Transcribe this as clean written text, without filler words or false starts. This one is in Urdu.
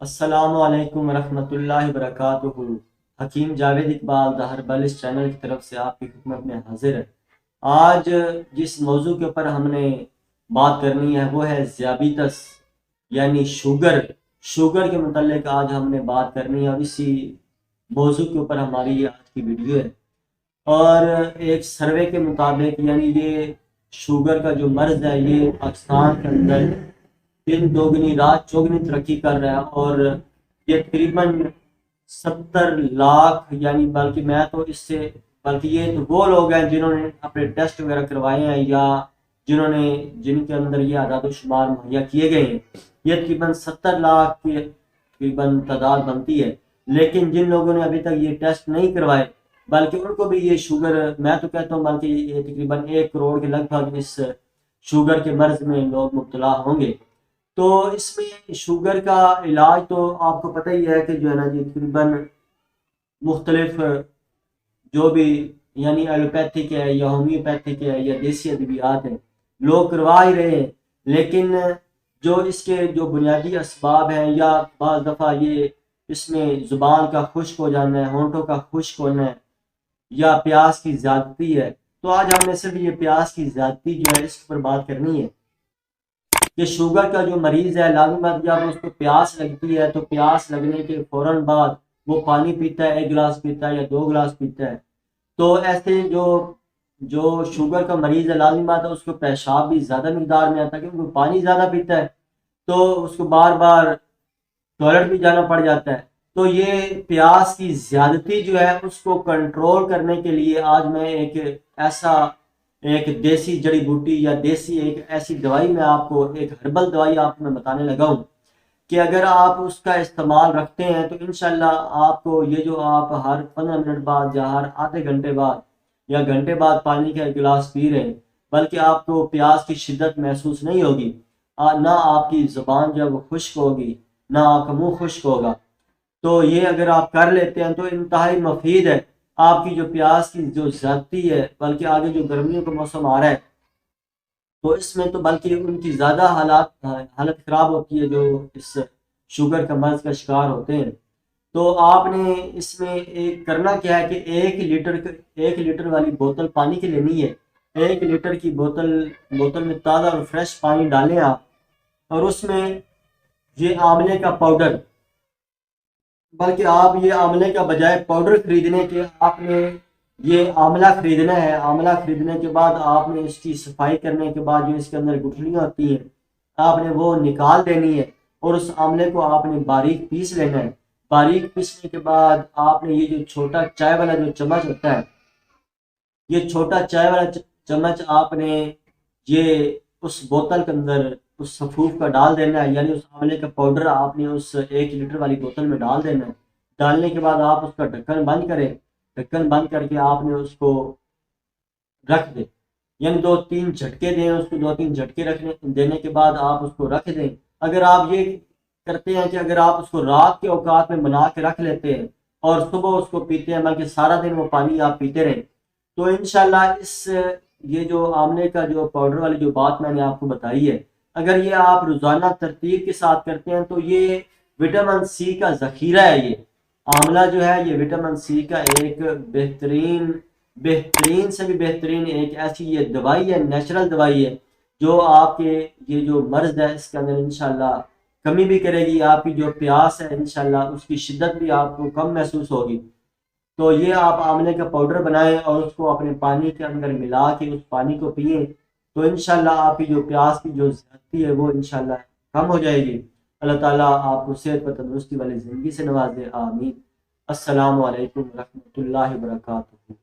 السلام علیکم ورحمۃ اللہ وبرکاتہ۔ حکیم جاوید اقبال دا ہربلسٹ چینل کی طرف سے آپ کی خدمت میں حاضر ہے۔ آج جس موضوع کے اوپر ہم نے بات کرنی ہے وہ ہے ذیابیطس یعنی شوگر کے متعلق آج ہم نے بات کرنی ہے، اور اسی موضوع کے اوپر ہماری یہ آج کی ویڈیو ہے۔ اور ایک سروے کے مطابق یعنی یہ شوگر کا جو مرض ہے یہ پاکستان کے اندر دن دوگنی رات چوگنی ترقی کر رہا ہے، اور یہ تقریباً 70 لاکھ یعنی بلکہ یہ تو وہ لوگ ہیں جنہوں نے اپنے ٹیسٹ وغیرہ کروائے ہیں یا جن کے اندر یہ اعداد و شمار مہیا کیے گئے ہیں، یہ تقریباً 70 لاکھ کی تقریباً تعداد بنتی ہے۔ لیکن جن لوگوں نے ابھی تک یہ ٹیسٹ نہیں کروائے بلکہ ان کو بھی یہ شوگر، میں تو کہتا ہوں بلکہ یہ تقریباً 1 کروڑ کے لگ بھگ اس شوگر کے مرض میں لوگ مبتلا ہوں گے۔ تو اس میں شوگر کا علاج تو آپ کو پتہ ہی ہے کہ جو ہے نا جی تقریباً مختلف جو بھی یعنی ایلوپیتھک ہے یا ہومیوپیتھک ہے یا دیسی ادویات ہیں لوگ کروا ہی رہے ہیں، لیکن جو اس کے جو بنیادی اسباب ہیں یا بعض دفعہ یہ اس میں زبان کا خشک ہو جانا ہے، ہونٹوں کا خشک ہونا ہے یا پیاس کی زیادتی ہے، تو آج ہم نے صرف یہ پیاس کی زیادتی جو ہے اس پر بات کرنی ہے کہ شوگر کا جو مریض ہے لازم بات جب اس کو پیاس لگتی ہے تو پیاس لگنے کے فوراً بعد وہ پانی پیتا ہے، 1 گلاس پیتا ہے یا 2 گلاس پیتا ہے، تو ایسے جو شوگر کا مریض ہے لازم بات ہے اس کو پیشاب بھی زیادہ مقدار میں آتا ہے کیونکہ وہ پانی زیادہ پیتا ہے، تو اس کو بار بار ٹوائلٹ بھی جانا پڑ جاتا ہے۔ تو یہ پیاس کی زیادتی جو ہے اس کو کنٹرول کرنے کے لیے آج میں ایک دیسی جڑی بوٹی یا دیسی ایک ایسی دوائی میں آپ کو ایک ہربل دوائی آپ کو میں بتانے لگا ہوں کہ اگر آپ اس کا استعمال رکھتے ہیں تو انشاءاللہ آپ کو یہ جو آپ ہر 15 منٹ بعد یا ہر آدھے گھنٹے بعد یا گھنٹے بعد پانی کا 1 گلاس پی رہے ہیں بلکہ آپ کو پیاس کی شدت محسوس نہیں ہوگی، نہ آپ کی زبان جو ہے وہ خشک ہوگی، نہ آپ کا منہ خشک ہوگا۔ تو یہ اگر آپ کر لیتے ہیں تو انتہائی مفید ہے۔ آپ کی جو پیاس کی جو زیادتی ہے بلکہ آگے جو گرمیوں کا موسم آ رہا ہے تو اس میں تو بلکہ ان کی زیادہ حالت خراب ہوتی ہے جو اس شوگر کا مرض کا شکار ہوتے ہیں۔ تو آپ نے اس میں ایک کرنا کیا ہے کہ 1 لیٹر والی بوتل پانی کی لینی ہے۔ 1 لیٹر کی بوتل میں تازہ اور فریش پانی ڈالیں آپ، اور اس میں یہ آملے کا پاؤڈر، بلکہ آپ یہ آملے کا بجائے پاؤڈر خریدنے کے آپ نے یہ آملہ خریدنا ہے۔ آملہ خریدنے کے بعد آپ نے اس کی صفائی کرنے کے بعد جو اس کے اندر گٹھلیاں ہوتی ہیں آپ نے وہ نکال دینی ہے، اور اس آملے کو آپ نے باریک پیس لینا ہے۔ باریک پیسنے کے بعد آپ نے یہ جو چھوٹا چائے والا جو چمچ ہوتا ہے، یہ چھوٹا چائے والا چمچ آپ نے یہ اس بوتل کے اندر اس سفوف کا ڈال دینا ہے، یعنی اس آملے کا پاؤڈر آپ نے اس 1 لیٹر والی بوتل میں ڈال دینا ہے۔ ڈالنے کے بعد آپ اس کا ڈھکن بند کریں، ڈھکن بند کر کے آپ نے اس کو رکھ دیں، یعنی 2-3 جھٹکے دیں اس کو، 2-3 جھٹکے دینے کے بعد آپ اس کو رکھ دیں۔ اگر آپ یہ کرتے ہیں کہ اگر آپ اس کو رات کے اوقات میں بنا کے رکھ لیتے ہیں اور صبح اس کو پیتے ہیں بلکہ سارا دن وہ پانی آپ پیتے رہیں تو انشاءاللہ یہ جو آملے کا جو پاؤڈر والی جو بات میں نے آپ کو بتائی ہے، اگر یہ آپ روزانہ ترتیب کے ساتھ کرتے ہیں تو یہ وٹامن سی کا ذخیرہ ہے۔ یہ آملہ جو ہے یہ وٹامن سی کا ایک بہترین سے بھی بہترین ایک ایسی یہ دوائی ہے، نیچرل دوائی ہے جو آپ کے یہ جو مرض ہے اس کے اندر انشاءاللہ کمی بھی کرے گی۔ آپ کی جو پیاس ہے انشاءاللہ اس کی شدت بھی آپ کو کم محسوس ہوگی۔ تو یہ آپ آملے کا پاؤڈر بنائیں اور اس کو اپنے پانی کے اندر ملا کے اس پانی کو پئیں تو انشاءاللہ آپ کی جو پیاس کی جو زیادتی ہے وہ انشاءاللہ کم ہو جائے گی۔ اللہ تعالیٰ آپ کو صحت و تندرستی والی زندگی سے نوازے، آمین۔ السلام علیکم ورحمۃ اللہ وبرکاتہ۔